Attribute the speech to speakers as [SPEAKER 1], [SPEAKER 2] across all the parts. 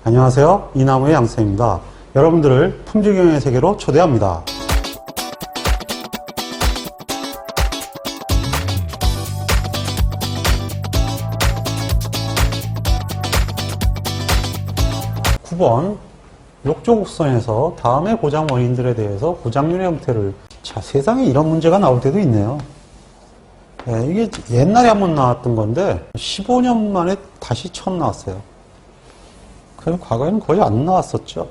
[SPEAKER 1] 안녕하세요. 이나무의 양쌤입니다. 여러분들을 품질경영의 세계로 초대합니다. (9번) 욕조곡선에서 다음의 고장 원인들에 대해서 고장률의 형태를. 자, 세상에 이런 문제가 나올 때도 있네요. 네, 이게 옛날에 한번 나왔던 건데 15년 만에 다시 처음 나왔어요. 그럼 과거에는 거의 안 나왔었죠.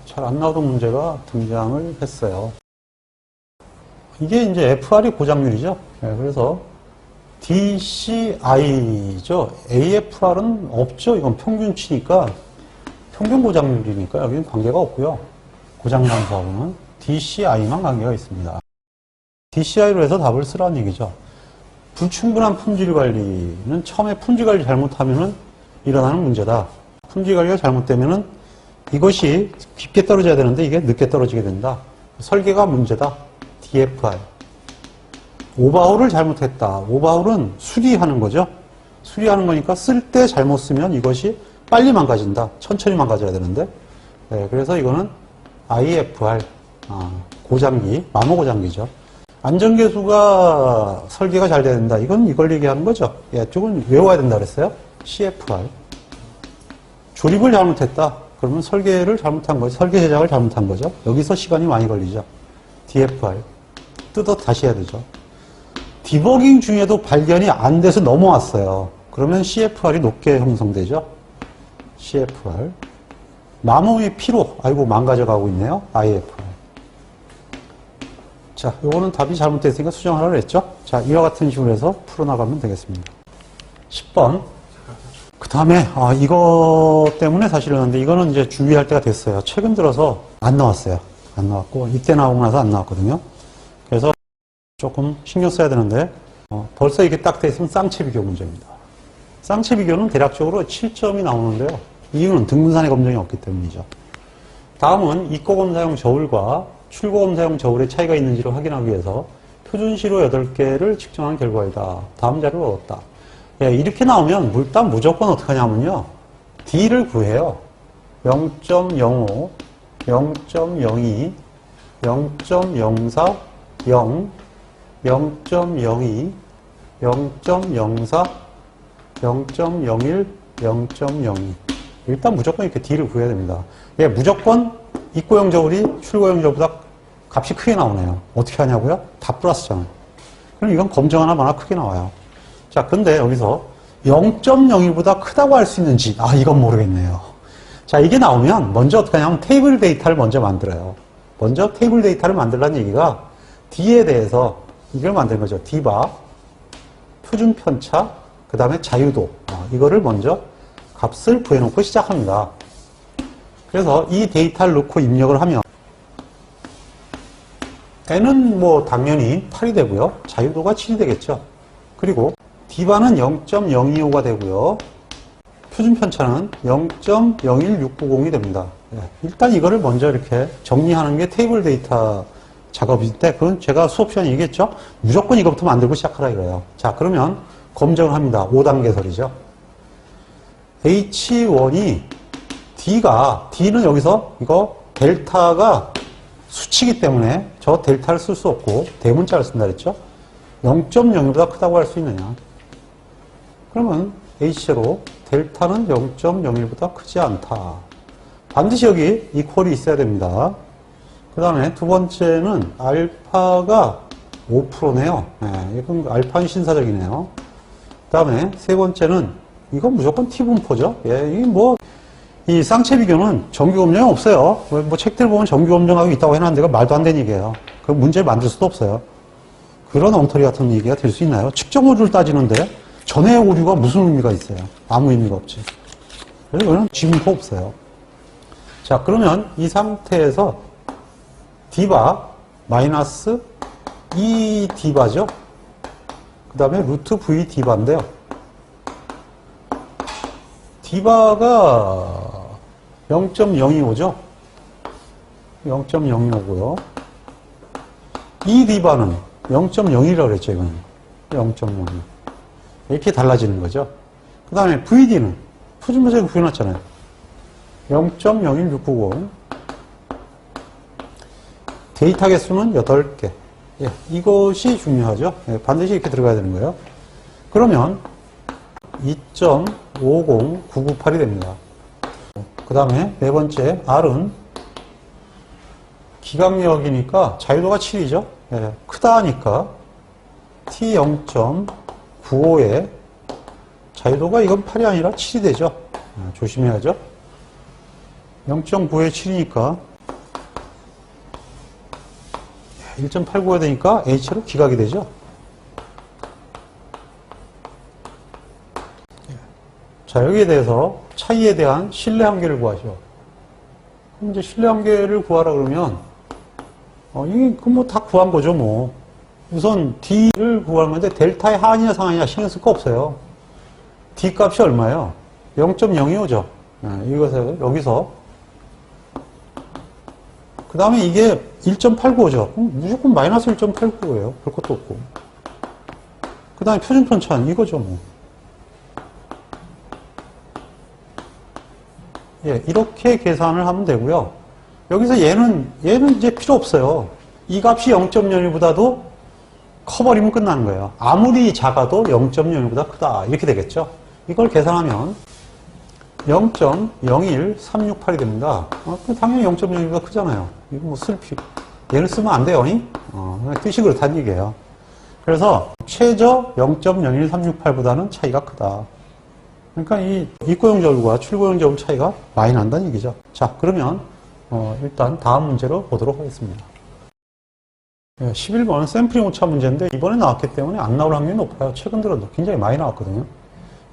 [SPEAKER 1] 잘 안 나오던 문제가 등장을 했어요. 이게 이제 FR이 고장률이죠. 네, 그래서 DCI죠. AFR은 없죠. 이건 평균치니까, 평균 고장률이니까 여기는 관계가 없고요. 고장감소하고는 DCI만 관계가 있습니다. DCI로 해서 답을 쓰라는 얘기죠. 불충분한 품질 관리는 처음에 품질 관리 잘못하면은 일어나는 문제다. 품질 관리가 잘못되면은 이것이 깊게 떨어져야 되는데 이게 늦게 떨어지게 된다. 설계가 문제다. DFI. 오버하울을 잘못했다. 오버하울은 수리하는 거죠. 수리하는 거니까 쓸 때 잘못 쓰면 이것이 빨리 망가진다. 천천히 망가져야 되는데. 네, 그래서 이거는 IFR, 고장기, 마모 고장기죠. 안전계수가 설계가 잘 돼야 된다. 이건 이걸 얘기하는 거죠. 이쪽은 외워야 된다 그랬어요. CFR. 조립을 잘못했다. 그러면 설계를 잘못한 거죠. 설계 제작을 잘못한 거죠. 여기서 시간이 많이 걸리죠. DFR. 뜯어 다시 해야 되죠. 디버깅 중에도 발견이 안 돼서 넘어왔어요. 그러면 CFR이 높게 형성되죠. CFR. 마모의 피로. 아이고, 망가져가고 있네요. IFR. 자, 요거는 답이 잘못됐으니까 수정하라고 했죠. 자, 이와 같은 식으로 해서 풀어나가면 되겠습니다. 10번. 그 다음에, 이거 때문에 사실은, 근데 이거는 이제 준비할 때가 됐어요. 최근 들어서 안 나왔어요. 안 나왔고, 이때 나오고 나서 안 나왔거든요. 그래서 조금 신경 써야 되는데, 벌써 이게 딱 돼 있으면 쌍체 비교 문제입니다. 쌍체 비교는 대략적으로 7점이 나오는데요. 이유는 등분산의 검정이 없기 때문이죠. 다음은 입고검사용 저울과 출고검사용 저울의 차이가 있는지를 확인하기 위해서 표준시로 8개를 측정한 결과이다. 다음 자료를 얻었다. 예, 이렇게 나오면 일단 무조건 어떻게 하냐면요. D를 구해요. 0.05, 0.02, 0.04, 0, 0.02, 0.04, 0.01, 0.02. 일단 무조건 이렇게 D를 구해야 됩니다. 예, 무조건 입고용 저울이 출고용 저울보다 값이 크게 나오네요. 어떻게 하냐고요? 다 플러스잖아요. 그럼 이건 검정 하나마나 크게 나와요. 자, 근데 여기서 0.01보다 크다고 할 수 있는지, 이건 모르겠네요. 자, 이게 나오면 먼저 어떻게 하냐면 테이블 데이터를 먼저 만들어요. 먼저 테이블 데이터를 만들라는 얘기가 D에 대해서 이걸 만드는 거죠. D바, 표준 편차, 그 다음에 자유도. 이거를 먼저 값을 구해놓고 시작합니다. 그래서 이 데이터를 넣고 입력을 하면 N은 뭐 당연히 8이 되고요. 자유도가 7이 되겠죠. 그리고 D바는 0.025가 되고요. 표준 편차는 0.01690이 됩니다. 일단 이거를 먼저 이렇게 정리하는 게 테이블 데이터 작업인데, 그건 제가 수업 시간에 얘기했죠. 무조건 이것부터 만들고 시작하라 이거예요. 자, 그러면 검증을 합니다. 5단계설이죠. H1이 D는 여기서 이거 델타가 수치이기 때문에 저 델타를 쓸 수 없고 대문자를 쓴다 그랬죠. 0.0보다 크다고 할 수 있느냐. 그러면 H제로 델타는 0.01보다 크지 않다. 반드시 여기 이퀄이 있어야 됩니다. 그 다음에 두 번째는 알파가 5%네요. 이건 알파는 신사적이네요. 그 다음에 세 번째는 이건 무조건 T분포죠. 이 쌍체 비교는 정규 검정이 없어요. 뭐 책들 보면 정규 검정하고 있다고 해놨는데 말도 안 되는 얘기예요. 그 문제를 만들 수도 없어요. 그런 엉터리 같은 얘기가 될 수 있나요? 측정 오류를 따지는데 전해 오류가 무슨 의미가 있어요? 아무 의미가 없지. 그래서 이거는 G분포 없어요. 자, 그러면 이 상태에서 D바 마이너스 2D바죠. 그 다음에 루트 V D바인데요. D바가 0.025죠. 0.025고요. 이 D바는 0.01이라고 그랬죠, 이거는. 0.02. 이렇게 달라지는 거죠. 그 다음에 VD는 표준문제가 구해놨잖아요. 0.01690. 데이터 개수는 8개. 예, 이것이 중요하죠. 예, 반드시 이렇게 들어가야 되는 거예요. 그러면 2.50998이 됩니다. 그 다음에 네 번째 R은 기각력이니까 자유도가 7이죠. 예, 크다 하니까 T 0.95에 자유도가 이건 8이 아니라 7이 되죠. 조심해야죠. 0.9에 7이니까 1.89가 되니까 H로 기각이 되죠. 자, 여기에 대해서 차이에 대한 신뢰 한계를 구하죠. 그럼 이제 신뢰 한계를 구하라 그러면 이게 뭐 다 구한 거죠, 뭐. 우선 D를 구하는 건데 델타의 하한이냐 상한이냐 신경 쓸 거 없어요. D 값이 얼마예요? 0.025죠. 이것을 여기서 그 다음에 이게 1.895죠. 무조건 마이너스 1.895예요. 별 것도 없고. 그 다음에 표준편차는 이거죠, 뭐. 예, 이렇게 계산을 하면 되고요. 여기서 얘는 이제 필요 없어요. 이 값이 0.01보다도 커버리면 끝나는 거예요. 아무리 작아도 0.01보다 크다. 이렇게 되겠죠. 이걸 계산하면 0.01368이 됩니다. 당연히 0.01보다 크잖아요. 이거 뭐 얘를 쓰면 안 돼요. 뜻이 그렇다는 얘기예요. 그래서 최저 0.01368보다는 차이가 크다. 그러니까 이 입고용저울과 출고용저울 차이가 많이 난다는 얘기죠. 자, 그러면 일단 다음 문제로 보도록 하겠습니다. 11번은 샘플링 오차 문제인데 이번에 나왔기 때문에 안 나올 확률이 높아요. 최근 들어 굉장히 많이 나왔거든요.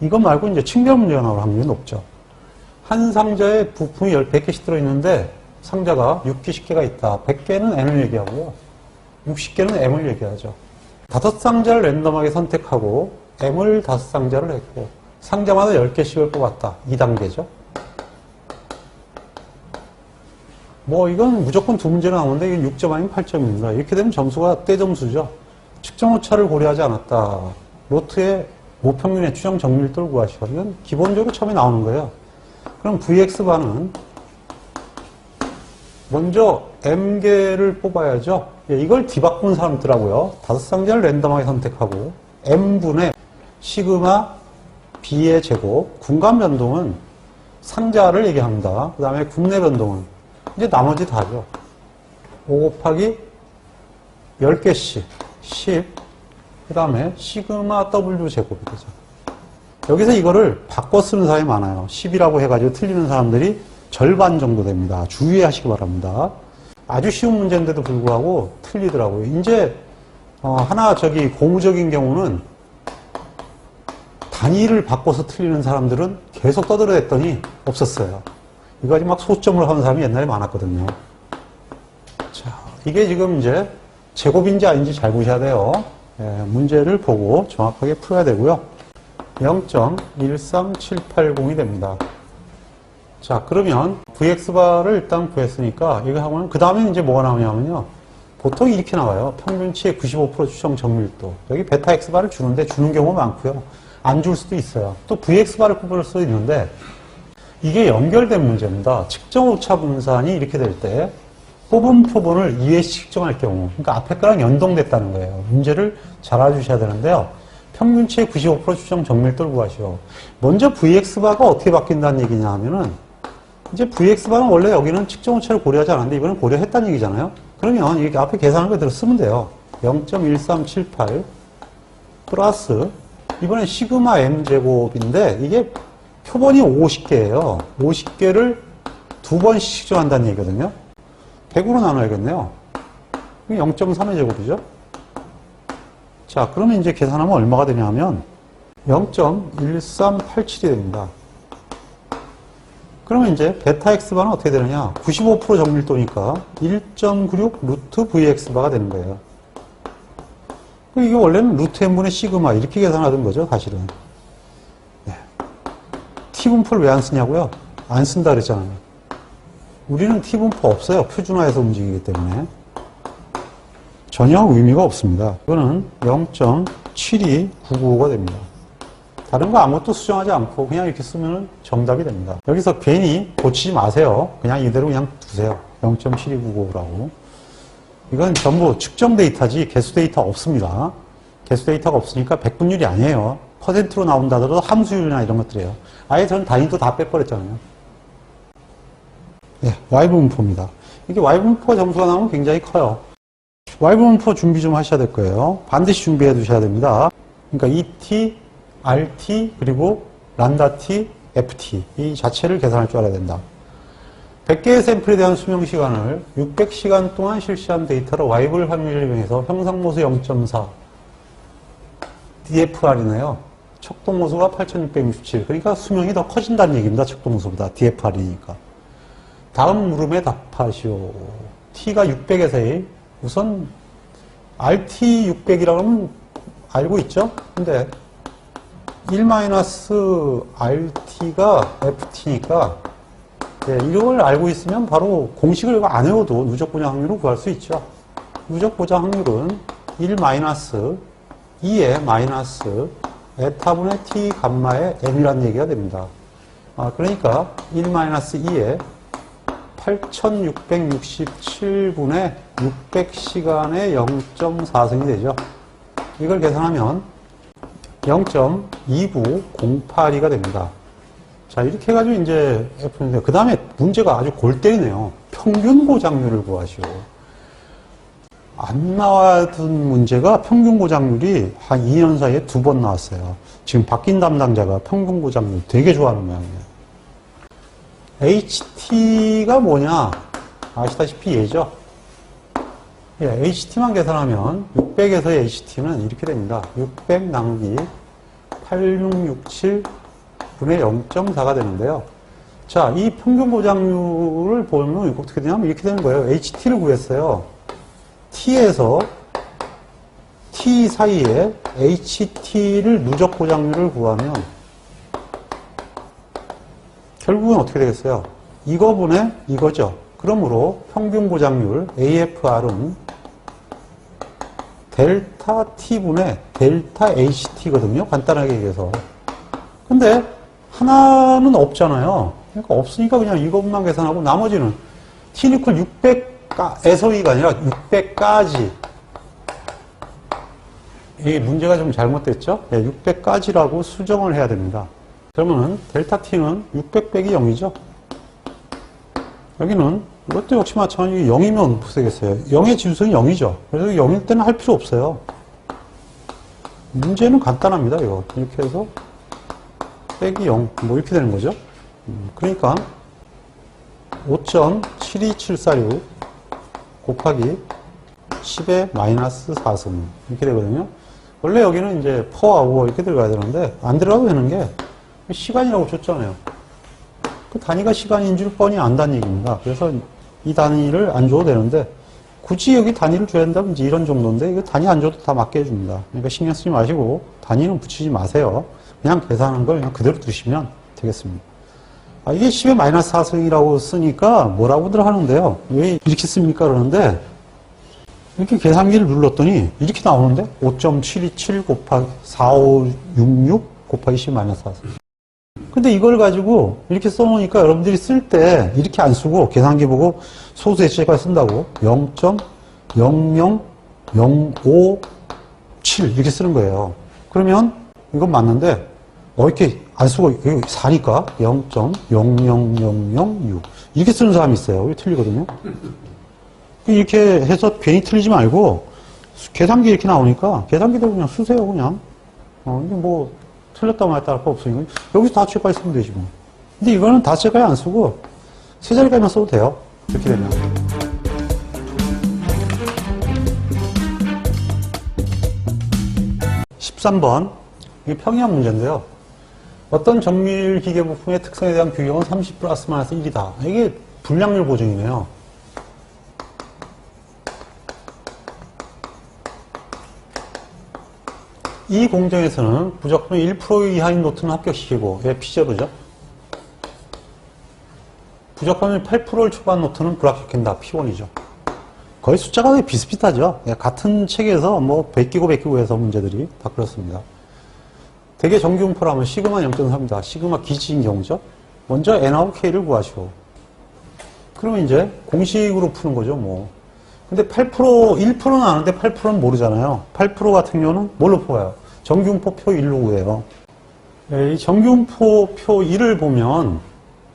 [SPEAKER 1] 이것 말고 이제 층별 문제가 나올 확률이 높죠. 한 상자에 부품이 100개씩 들어있는데 상자가 6개, 10개가 있다. 100개는 N을 얘기하고요. 60개는 M을 얘기하죠. 5상자를 랜덤하게 선택하고 M을 5상자를 했고 상자마다 10개씩을 뽑았다. 2단계죠. 뭐 이건 무조건 두 문제가 나오는데 이게 6점 아니면 8점입니다. 이렇게 되면 점수가 떼점수죠. 측정 오차를 고려하지 않았다. 로트의 모평균의 추정 정밀도를 구하시오. 이건 기본적으로 처음에 나오는 거예요. 그럼 VX바는 먼저 M개를 뽑아야죠. 예, 이걸 뒤바꾼 사람 있더라고요. 5상자를 랜덤하게 선택하고 M분의 시그마 B의 제곱, 군간 변동은 상자를 얘기합니다. 그 다음에 국내 변동은 이제 나머지 다죠. 5 곱하기 10개씩 10, 그 다음에 시그마 W 제곱이 되죠. 여기서 이거를 바꿔 쓰는 사람이 많아요. 10이라고 해가지고 틀리는 사람들이 절반 정도 됩니다. 주의하시기 바랍니다. 아주 쉬운 문제인데도 불구하고 틀리더라고요. 이제 하나 고무적인 경우는 단위를 바꿔서 틀리는 사람들은 계속 떠들어댔더니 없었어요. 이거 가지고 막 소점을 하는 사람이 옛날에 많았거든요. 자, 이게 지금 이제 제곱인지 아닌지 잘 보셔야 돼요. 예, 문제를 보고 정확하게 풀어야 되고요. 0.13780이 됩니다. 자, 그러면 VX바를 일단 구했으니까 이거 하고는 그 다음에 이제 뭐가 나오냐면요. 보통 이렇게 나와요. 평균치의 95% 추정 정밀도. 여기 베타 X바를 주는데 주는 경우가 많고요. 안 줄 수도 있어요. 또 VX바를 뽑을 수도 있는데 이게 연결된 문제입니다. 측정 오차 분산이 이렇게 될 때 뽑은 표본을 2회씩 측정할 경우, 그러니까 앞에 거랑 연동됐다는 거예요. 문제를 잘 알아주셔야 되는데요. 평균치의 95% 추정 정밀도를 구하시오. 먼저 VX바가 어떻게 바뀐다는 얘기냐 하면은 이제 VX바는 원래 여기는 측정 오차를 고려하지 않았는데 이번엔 고려했다는 얘기잖아요. 그러면 이렇게 앞에 계산한 거 그대로 쓰면 돼요. 0.1378 플러스 이번엔 시그마 M 제곱인데 이게 표본이 50개예요. 50개를 두 번씩 측정한다는 얘기거든요. 100으로 나눠야겠네요. 0.3의 제곱이죠. 자, 그러면 이제 계산하면 얼마가 되냐면 0.1387이 됩니다. 그러면 이제 베타 X바는 어떻게 되느냐? 95% 정밀도니까 1.96 루트 VX바가 되는 거예요. 이게 원래는 루트 n분의 시그마 이렇게 계산하던 거죠, 사실은. 네. T분포를 왜 안 쓰냐고요? 안 쓴다 그랬잖아요. 우리는 T분포 없어요. 표준화해서 움직이기 때문에. 전혀 의미가 없습니다. 이거는 0.7295가 됩니다. 다른 거 아무것도 수정하지 않고 그냥 이렇게 쓰면 정답이 됩니다. 여기서 괜히 고치지 마세요. 그냥 이대로 그냥 두세요. 0.7295라고. 이건 전부 측정 데이터지 개수 데이터 없습니다. 개수 데이터가 없으니까 백분율이 아니에요. 퍼센트로 나온다 하더라도 함수율이나 이런 것들이에요. 아예 저는 단위도 다 빼버렸잖아요. 네, Y부 분포입니다. 이게 Y부 분포가 점수가 나오면 굉장히 커요. Y부 분포 준비 좀 하셔야 될 거예요. 반드시 준비해 두셔야 됩니다. 그러니까 ET, RT, 그리고 란다-T, FT 이 자체를 계산할 줄 알아야 된다. 100개의 샘플에 대한 수명 시간을 600시간 동안 실시한 데이터로 Y불 확률을 이용해서 형상모수 0.4 DFR이네요. 척동모수가 8667. 그러니까 수명이 더 커진다는 얘기입니다. 척동모수보다 DFR이니까. 다음 물음에 답하시오. T가 600에서 1. 우선 RT 600이라고 하면 알고 있죠? 근데 1-RT가 FT니까 네, 이걸 알고 있으면 바로 공식을 안 외워도 누적 보장 확률을 구할 수 있죠. 누적 보장 확률은 1-2의 마이너스 에타분의 t 감마의 n이라는 얘기가 됩니다. 그러니까 1-2의 8667분의 600시간의 0.4승이 되죠. 이걸 계산하면 0.2908이가 됩니다. 자, 이렇게 해가지고 이제 F인데, 그 다음에 문제가 아주 골 때리네요. 평균 고장률을 구하시오. 안 나와둔 문제가 평균 고장률이 한 2년 사이에 2번 나왔어요. 지금 바뀐 담당자가 평균 고장률 되게 좋아하는 모양이에요. HT가 뭐냐? 아시다시피 얘죠? 예, HT만 계산하면 600에서 HT는 이렇게 됩니다. 600 나누기 8667 분의 0.4가 되는데요. 자, 이 평균 고장률을 보면 어떻게 되냐면 이렇게 되는 거예요. HT를 구했어요. T에서 T 사이에 HT를 누적 고장률을 구하면 결국은 어떻게 되겠어요? 이거분의 이거죠. 그러므로 평균 고장률 AFR은 델타 T분의 델타 HT거든요. 간단하게 얘기해서. 근데 하나는 없잖아요. 그러니까 없으니까 그냥 이것만 계산하고 나머지는 T는 600에서가 아니라 600까지. 이 문제가 좀 잘못됐죠? 600까지라고 수정을 해야 됩니다. 그러면은 델타 T는 600 빼기 0이죠. 여기는 이것도 역시 마찬가지로 0이면 어떻게 되겠어요? 0의 지수성이 0이죠. 그래서 0일 때는 할 필요 없어요. 문제는 간단합니다. 이거 이렇게 해서 빼기 0, 뭐 이렇게 되는 거죠. 그러니까 5.72746 곱하기 10의 마이너스 4승 이렇게 되거든요. 원래 여기는 이제 per hour 이렇게 들어가야 되는데 안 들어가도 되는 게 시간이라고 줬잖아요. 그 단위가 시간인 줄 뻔히 안다는 얘기입니다. 그래서 이 단위를 안 줘도 되는데 굳이 여기 단위를 줘야 된다면 이제 이런 정도인데 이거 단위 안 줘도 다 맞게 해줍니다. 그러니까 신경 쓰지 마시고 단위는 붙이지 마세요. 그냥 계산한 걸 그냥 그대로 두시면 되겠습니다. 이게 10의 마이너스 4승이라고 쓰니까 뭐라고들 하는데요. 왜 이렇게 씁니까? 그러는데 이렇게 계산기를 눌렀더니 이렇게 나오는데 5.727 곱하기 4566 곱하기 10 마이너스 4승. 근데 이걸 가지고 이렇게 써놓으니까 여러분들이 쓸 때 이렇게 안 쓰고 계산기 보고 소수 대체까지 쓴다고 0.00057 이렇게 쓰는 거예요. 그러면 이건 맞는데 이렇게 안 쓰고 여기 4니까 0.00006 이렇게 쓰는 사람이 있어요. 이게 틀리거든요. 이렇게 해서 괜히 틀리지 말고 계산기 이렇게 나오니까 계산기도 그냥 쓰세요. 그냥 이게 뭐 틀렸다 말했다 할 거 없으니까 여기서 다수까지 쓰면 되지 뭐. 근데 이거는 다수까지 안 쓰고 세 자리까지만 써도 돼요. 이렇게 되면. 13번 이게 평이한 문제인데요. 어떤 정밀 기계 부품의 특성에 대한 규격은 30 플러스 마이너스 1이다. 이게 불량률 보증이네요. 이 공정에서는 부적분 1% 이하인 노트는 합격시키고, P0죠. 부적분율 8%를 초과한 노트는 불합격한다. P1이죠. 거의 숫자가 거의 비슷비슷하죠. 같은 책에서 뭐 베끼고 해서 문제들이 다 그렇습니다. 대개 정규분포라면 시그마 0.3이다. 시그마 기지인 경우죠. 먼저 n하고 k를 구하시오. 그러면 이제 공식으로 푸는 거죠, 뭐. 근데 8%, 1%는 아는데 8%는 모르잖아요. 8% 같은 경우는 뭘로 뽑아요? 정규분포 표 1로 구해요. 이 정규분포 표 1을 보면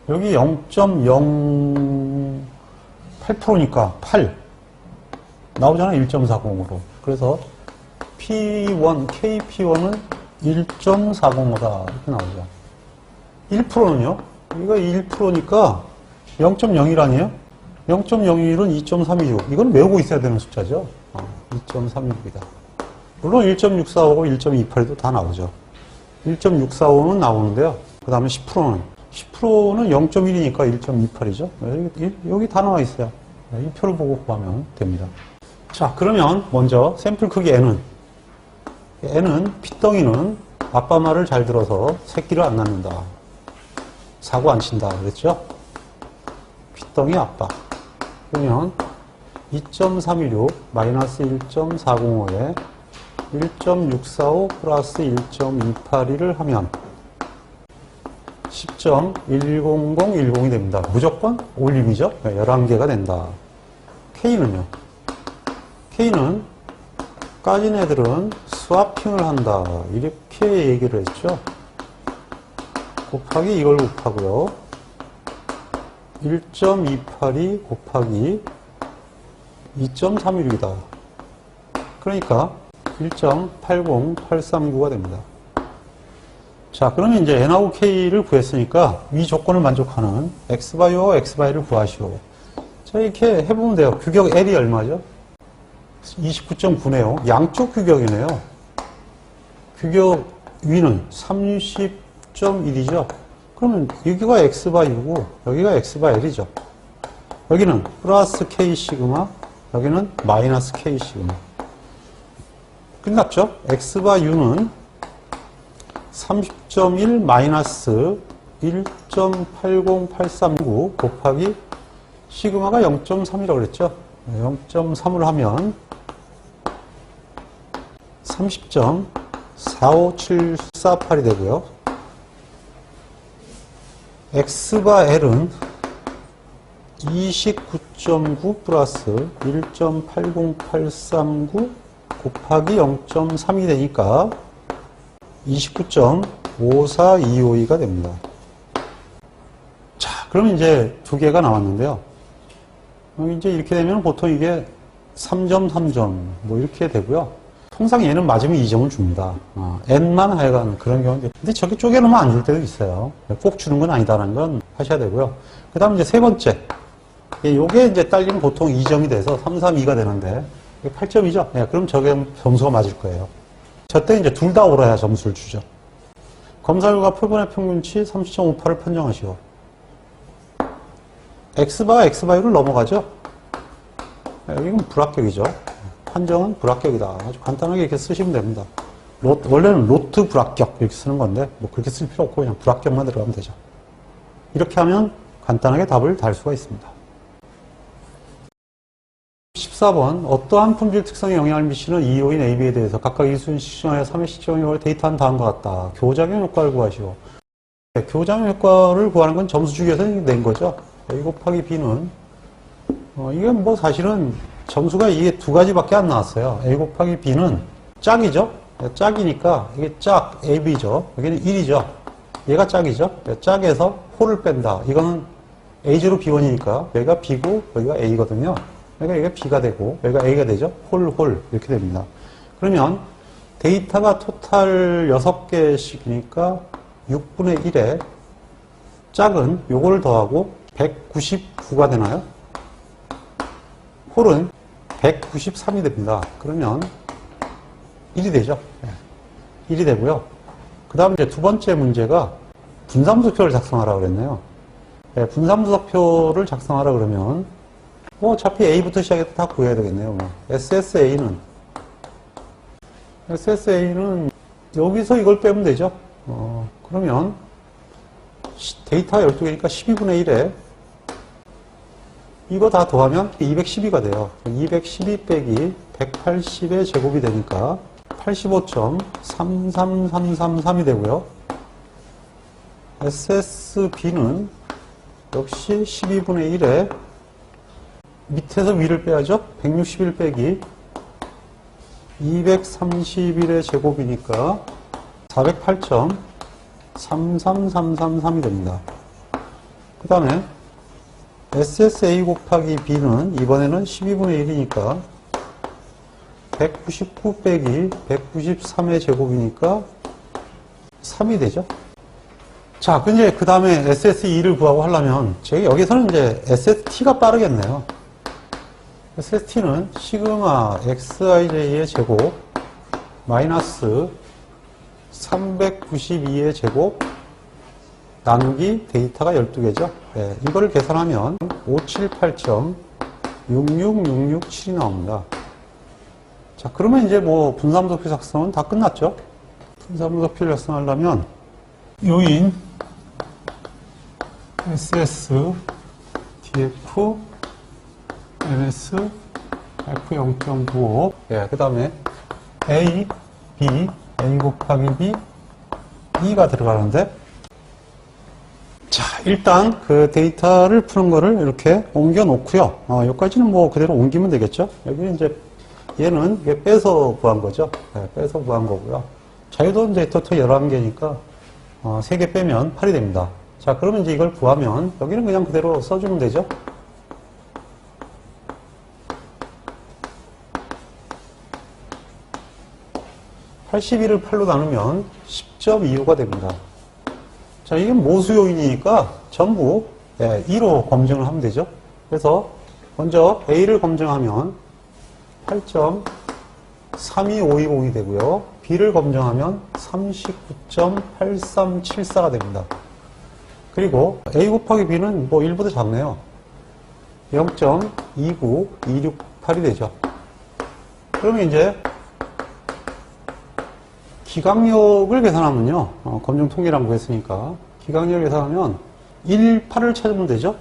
[SPEAKER 1] 여기 0.08%니까 8 나오잖아요. 1.40으로. 그래서 P1, KP1은 1.405다. 이렇게 나오죠. 1%는요? 이거 1%니까 0.01 아니에요? 0.01은 2.326. 이건 외우고 있어야 되는 숫자죠. 2.326이다. 물론 1.645고 1.28도 다 나오죠. 1.645는 나오는데요. 그 다음에 10%는 0.1이니까 1.28이죠. 여기 다 나와 있어요. 이 표를 보고 구하면 됩니다. 자, 그러면 먼저 샘플 크기 N은 핏덩이는 아빠 말을 잘 들어서 새끼를 안 낳는다. 사고 안 친다. 그랬죠? 핏덩이 아빠. 그러면 2.316 마이너스 1.405에 1.645 플러스 1.282를 하면 10.10010이 됩니다. 무조건 올림이죠? 11개가 된다. K는요? K는 까진 애들은 스와핑을 한다. 이렇게 얘기를 했죠? 곱하기 이걸 곱하고요. 1.282 곱하기 2.316이다. 그러니까 1.80839가 됩니다. 자, 그러면 이제 N하고 K를 구했으니까 위 조건을 만족하는 X바이와 X바이를 구하시오. 자, 이렇게 해보면 돼요. 규격 L이 얼마죠? 29.9네요. 양쪽 규격이네요. 규격 위는 30.1이죠. 그러면 여기가 X바이고 여기가 X바이 L이죠. 여기는 플러스 K 시그마, 여기는 마이너스 K 시그마. 끝났죠? X바 U는 30.1 마이너스 1.80839 곱하기 시그마가 0.3이라고 그랬죠? 0.3을 하면 30.45748이 되고요. X바 L은 29.9 플러스 1.80839 곱하기 0.3이 되니까 29.54252가 됩니다. 자, 그러면 이제 두 개가 나왔는데요. 이제 이렇게 되면 보통 이게 3점, 3점, 뭐 이렇게 되고요. 통상 얘는 맞으면 2점을 줍니다. N만 하여간 그런 경우인데. 근데 저기 쪼개놓으면 안 줄 때도 있어요. 꼭 주는 건 아니다라는 건 하셔야 되고요. 그 다음 이제 세 번째. 요게 이제 딸리면 보통 2점이 돼서 3, 3, 2가 되는데, 8점이죠? 네, 그럼 저게 점수가 맞을 거예요. 저때 이제 둘 다 옳아야 점수를 주죠. 검사 결과 표본의 평균치 30.58을 판정하시오. X바가 X바이를 넘어가죠? 네, 이건 불합격이죠. 판정은 불합격이다. 아주 간단하게 이렇게 쓰시면 됩니다. 원래는 로트 불합격 이렇게 쓰는 건데 뭐 그렇게 쓸 필요 없고 그냥 불합격만 들어가면 되죠. 이렇게 하면 간단하게 답을 달 수가 있습니다. 14번 어떠한 품질 특성에 영향을 미치는 E호인 AB에 대해서 각각 1수인 시점하여 3회 시점을 데이터한 다음과 같다. 교작용 효과를 구하시오. 네, 교작용 효과를 구하는 건 점수 주기에서 낸 거죠. A 곱하기 B는 이게 뭐 사실은 점수가 이게 두 가지밖에 안 나왔어요. A 곱하기 B는 짝이죠. 짝이니까 이게 짝 AB죠. 여기는 1이죠. 얘가 짝이죠. 짝에서 홀을 뺀다. 이거는 A0 B1이니까 여기가 B고 여기가 A거든요. 그러니까 여기가 B가 되고 여기가 A가 되죠. 홀 이렇게 됩니다. 그러면 데이터가 토탈 6개씩이니까 6분의 1에 짝은 요거를 더하고 199가 되나요? 홀은 193이 됩니다. 그러면 1이 되죠. 1이 되고요. 그 다음 이제 두 번째 문제가 분산분석표를 작성하라 그랬네요. 네, 분산분석표를 작성하라 그러면 뭐 어차피 A부터 시작해서 다 구해야 되겠네요. SSA는 여기서 이걸 빼면 되죠. 그러면 데이터가 12개니까 12분의 1에 이거 다 더하면 212가 돼요. 212 빼기 180의 제곱이 되니까 85.33333이 되고요. SSB는 역시 12분의 1에 밑에서 위를 빼야죠. 161 빼기 231의 제곱이니까 408.33333이 됩니다. 그 다음에 SSA 곱하기 B는 이번에는 12분의 1이니까 199 빼기 193의 제곱이니까 3이 되죠. 자, 근데 그 다음에 SSE를 구하고 하려면 여기서는 이제 SST가 빠르겠네요. SST는 시그마 XIJ의 제곱 마이너스 392의 제곱 나누기 데이터가 12개죠. 네, 이거를 계산하면 578.66667이 나옵니다. 자, 그러면 이제 뭐 분사함수표 작성은 다 끝났죠. 분사함수표 작성하려면 요인 SS DF NS F0.95 예, 그 다음에 A, B, A 곱하기 B, E가 들어가는데 자, 일단 그 데이터를 푸는 거를 이렇게 옮겨 놓고요. 여기까지는 뭐 그대로 옮기면 되겠죠. 여기 이제 얘는 이게 빼서 구한 거죠. 네, 빼서 구한 거고요. 자유도는 이제 토탈 11개니까 3개 빼면 8이 됩니다. 자, 그러면 이제 이걸 구하면 여기는 그냥 그대로 써주면 되죠. (81을 8로) 나누면 10.25가 됩니다. 자, 이게 모수 요인이니까 전부 2로 검증을 하면 되죠. 그래서 먼저 A를 검증하면 8.32520이 되고요. B를 검증하면 39.8374가 됩니다. 그리고 A 곱하기 B는 뭐 1보다 작네요. 0.29268이 되죠. 그러면 이제 기강력을 계산하면요. 검증 통계라고 구했으니까 기강력을 계산하면 1, 8을 찾으면 되죠.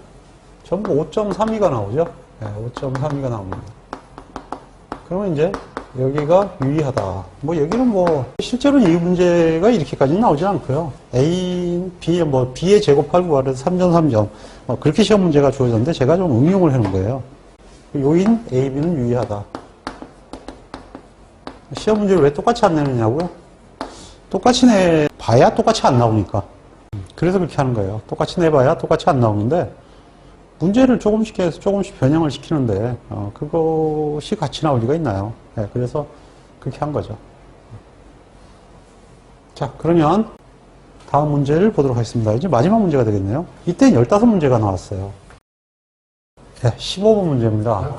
[SPEAKER 1] 전부 5.32가 나오죠. 네, 5.32가 나옵니다. 그러면 이제 여기가 유의하다. 뭐 여기는 뭐 실제로는 이 문제가 이렇게까지는 나오지 않고요. A, B, 뭐 B의 제곱하고 구하래서 3점 3점 그렇게 시험 문제가 주어졌는데 제가 좀 응용을 해놓은 거예요. 요인 A, B는 유의하다. 시험 문제를 왜 똑같이 안 내느냐고요? 똑같이 내봐야 똑같이 안 나오니까. 그래서 그렇게 하는 거예요. 똑같이 내봐야 똑같이 안 나오는데 문제를 조금씩 해서 조금씩 변형을 시키는데 그것이 같이 나올 리가 있나요? 네, 그래서 그렇게 한 거죠. 자, 그러면 다음 문제를 보도록 하겠습니다. 이제 마지막 문제가 되겠네요. 이때는 15문제가 나왔어요. 네, 15번 문제입니다.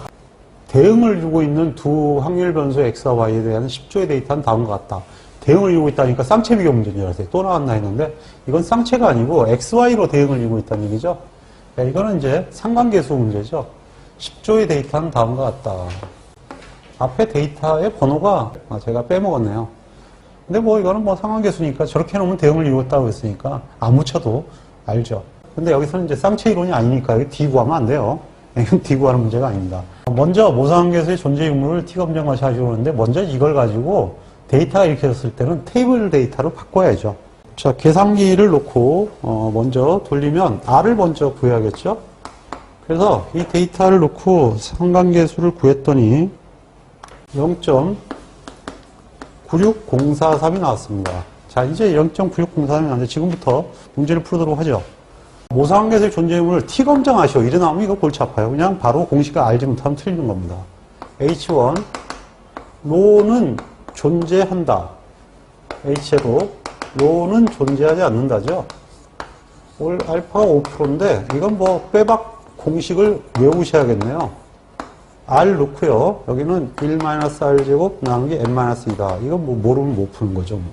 [SPEAKER 1] 대응을 이루고 있는 두 확률 변수 X와 Y에 대한 10조의 데이터는 다음과 같다. 대응을 이루고 있다니까 쌍체 비교 문제인 줄 알았어요. 또 나왔나 했는데 이건 쌍체가 아니고 XY로 대응을 이루고 있다는 얘기죠. 네, 이거는 이제 상관계수 문제죠. 10조의 데이터는 다음과 같다. 앞에 데이터의 번호가 제가 빼먹었네요. 근데 뭐 이거는 뭐 상관계수니까 저렇게 해놓으면 대응을 이루었다고 했으니까 안 묻혀도 알죠. 근데 여기서는 이제 쌍체 이론이 아니니까 D 구하면 안 돼요. 이건 D 구하는 문제가 아닙니다. 먼저 모상계수의 존재 유무를 T 검정하시 하시는데 먼저 이걸 가지고 데이터가 이렇게 졌을 때는 테이블 데이터로 바꿔야죠. 자, 계산기를 놓고 먼저 돌리면 R을 먼저 구해야겠죠. 그래서 이 데이터를 놓고 상관계수를 구했더니 0.96043이 나왔습니다. 자, 이제 0.96043이 나왔는데 지금부터 문제를 풀도록 하죠. 모상계수의 존재 유무를 T 검정하시오. 이래 나오면 이거 골치 아파요. 그냥 바로 공식을 알지 못하면 틀리는 겁니다. H1 로는 존재한다. H로 로는 존재하지 않는다죠. 올 알파가 5%인데 이건 뭐 빼박 공식을 외우셔야겠네요. R 놓고요. 여기는 1-R제곱 나누기 N-2다. 이건 뭐 모르면 못 푸는 거죠. 뭐.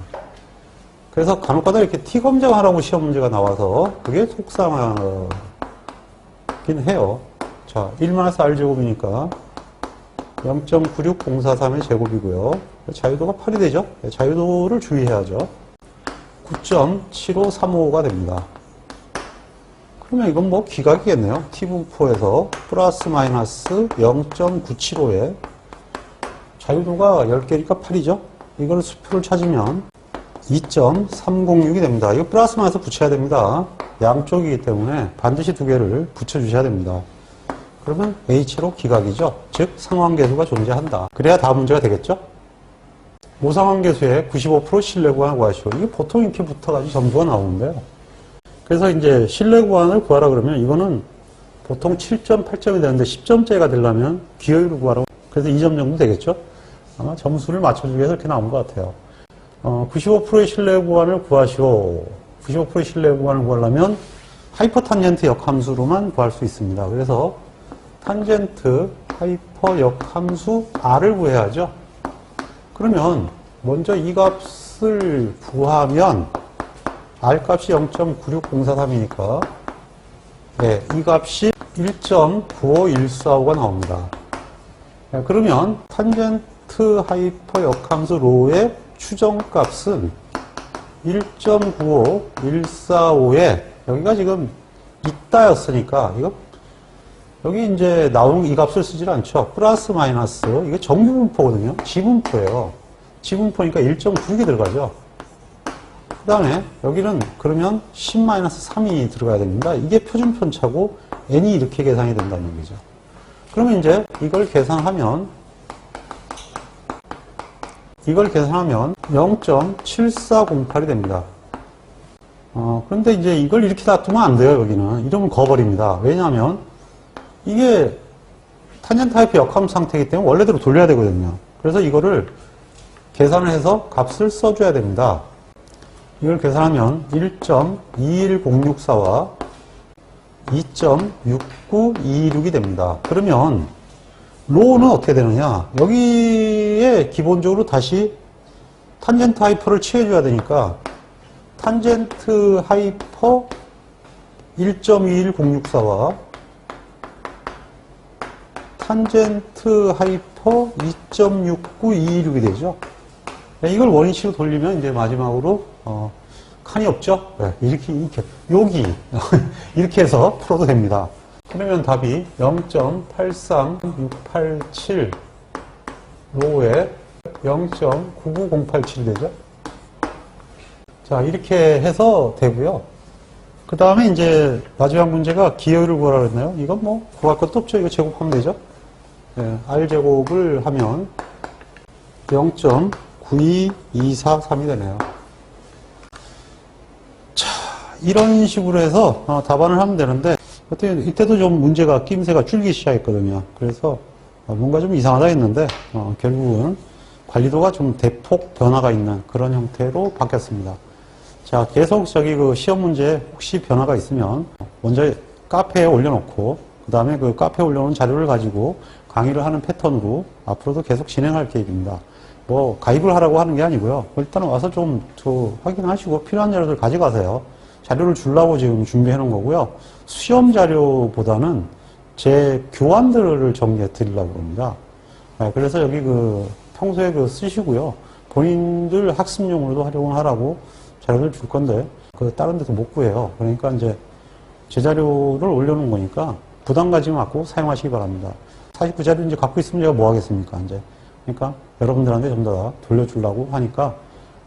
[SPEAKER 1] 그래서 간혹가다 이렇게 T 검정하라고 시험 문제가 나와서 그게 속상하긴 해요. 자, 1-R제곱이니까 0.96043의 제곱이고요. 자유도가 8이 되죠. 자유도를 주의해야죠. 9.75355가 됩니다. 그러면 이건 뭐 기각이겠네요. T분포에서 플러스 마이너스 0.975에 자유도가 10개니까 8이죠. 이걸 수표를 찾으면 2.306이 됩니다. 이거 플러스 마이너스 붙여야 됩니다. 양쪽이기 때문에 반드시 두 개를 붙여주셔야 됩니다. 그러면 H로 기각이죠. 즉 상환계수가 존재한다. 그래야 다음 문제가 되겠죠. 모상환계수의 95% 신뢰 구간을 구하시오. 이게 보통 이렇게 붙어가지고 점수가 나오는데요. 그래서 이제 신뢰 구간을 구하라 그러면 이거는 보통 7점, 8점이 되는데 10점짜리가 되려면 기여율을 구하라고. 그래서 2점 정도 되겠죠. 아마 점수를 맞춰주기 위해서 이렇게 나온 것 같아요. 95%의 신뢰 구간을 구하시오. 95%의 신뢰 구간을 구하려면 하이퍼탄젠트 역함수로만 구할 수 있습니다. 그래서 탄젠트 하이퍼 역함수 R을 구해야죠. 그러면 먼저 이 값을 구하면 R 값이 0.96043이니까 네, 이 값이 1.95145가 나옵니다. 네, 그러면 탄젠트 하이퍼 역함수 로의 추정값은 1.95145에 여기가 지금 있다였으니까 이거 여기 이제 나오는 이 값을 쓰질 않죠. 플러스 마이너스 이게 정규분포거든요. 지분포예요. 지분포니까 1.96이 들어가죠. 그 다음에 여기는 그러면 10-3이 들어가야 됩니다. 이게 표준편차고 n이 이렇게 계산이 된다는 얘기죠. 그러면 이제 이걸 계산하면 0.7408이 됩니다. 그런데 이제 이걸 이렇게 놔두면 안 돼요, 여기는. 이러면 거버립니다. 왜냐하면 이게 탄젠트 하이퍼 역함수 상태이기 때문에 원래대로 돌려야 되거든요. 그래서 이거를 계산을 해서 값을 써줘야 됩니다. 이걸 계산하면 1.21064와 2.6926이 됩니다. 그러면 로우는 어떻게 되느냐? 여기에 기본적으로 다시 탄젠트 하이퍼를 취해줘야 되니까 탄젠트 하이퍼 1.21064와 탄젠트 하이퍼 2.6926이 되죠. 이걸 원위치로 돌리면 이제 마지막으로 칸이 없죠. 네, 이렇게 여기 이렇게 해서 풀어도 됩니다. 그러면 답이 0.83687 로우에 0.99087이 되죠. 자, 이렇게 해서 되고요. 그 다음에 이제 마지막 문제가 기여율을 구하라 그랬나요? 이건 뭐 구할 것도 없죠. 이거 제곱하면 되죠. 네, R제곱을 하면 0.92243이 되네요. 자, 이런 식으로 해서 답안을 하면 되는데 이때도 좀 문제가 낌새가 줄기 시작했거든요. 그래서 뭔가 좀 이상하다 했는데 결국은 관리도가 좀 대폭 변화가 있는 그런 형태로 바뀌었습니다. 자, 계속 그 시험 문제에 혹시 변화가 있으면 먼저 카페에 올려놓고 그 다음에 그 카페에 올려놓은 자료를 가지고 강의를 하는 패턴으로 앞으로도 계속 진행할 계획입니다. 뭐 가입을 하라고 하는 게 아니고요. 일단 와서 좀 확인하시고 필요한 자료들 가져가세요. 자료를 주려고 지금 준비해 놓은 거고요. 시험 자료보다는 제 교환들을 정리해 드리려고 합니다. 그래서 여기 평소에 쓰시고요. 본인들 학습용으로도 활용을 하라고 자료를 줄 건데, 다른 데서 못 구해요. 그러니까 이제 제 자료를 올려놓은 거니까 부담 가지 않고 사용하시기 바랍니다. 사실 그 자료 이제 갖고 있으면 제가 뭐 하겠습니까, 이제. 그러니까 여러분들한테 좀 더 돌려주려고 하니까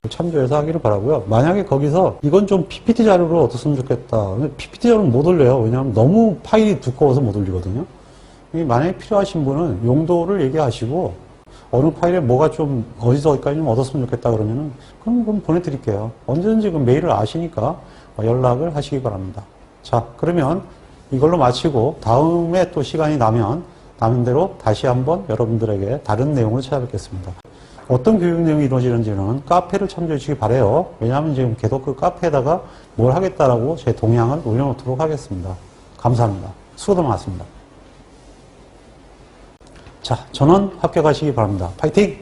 [SPEAKER 1] 참조해서 하기를 바라고요. 만약에 거기서 이건 좀 PPT 자료로 얻었으면 좋겠다. PPT 자료는 못 올려요. 왜냐하면 너무 파일이 두꺼워서 못 올리거든요. 만약에 필요하신 분은 용도를 얘기하시고 어느 파일에 뭐가 좀 어디까지 좀 얻었으면 좋겠다 그러면은 그럼 보내드릴게요. 언제든지 메일을 아시니까 연락을 하시기 바랍니다. 자, 그러면 이걸로 마치고 다음에 또 시간이 나면 대로 다시 한번 여러분들에게 다른 내용을 찾아뵙겠습니다. 어떤 교육 내용이 이루어지는지는 카페를 참조해 주시기 바라요. 왜냐하면 지금 계속 그 카페에다가 뭘 하겠다라고 제 동향을 올려놓도록 하겠습니다. 감사합니다. 수고도 많았습니다. 자, 전원 합격하시기 바랍니다. 파이팅!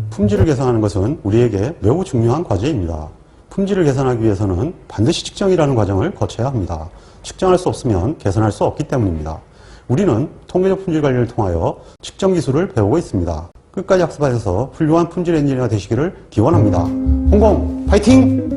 [SPEAKER 1] 품질을 개선하는 것은 우리에게 매우 중요한 과제입니다. 품질을 개선하기 위해서는 반드시 측정이라는 과정을 거쳐야 합니다. 측정할 수 없으면 개선할 수 없기 때문입니다. 우리는 통계적 품질 관리를 통하여 측정 기술을 배우고 있습니다. 끝까지 학습하셔서 훌륭한 품질 엔지니어가 되시기를 기원합니다. 홍콩 파이팅!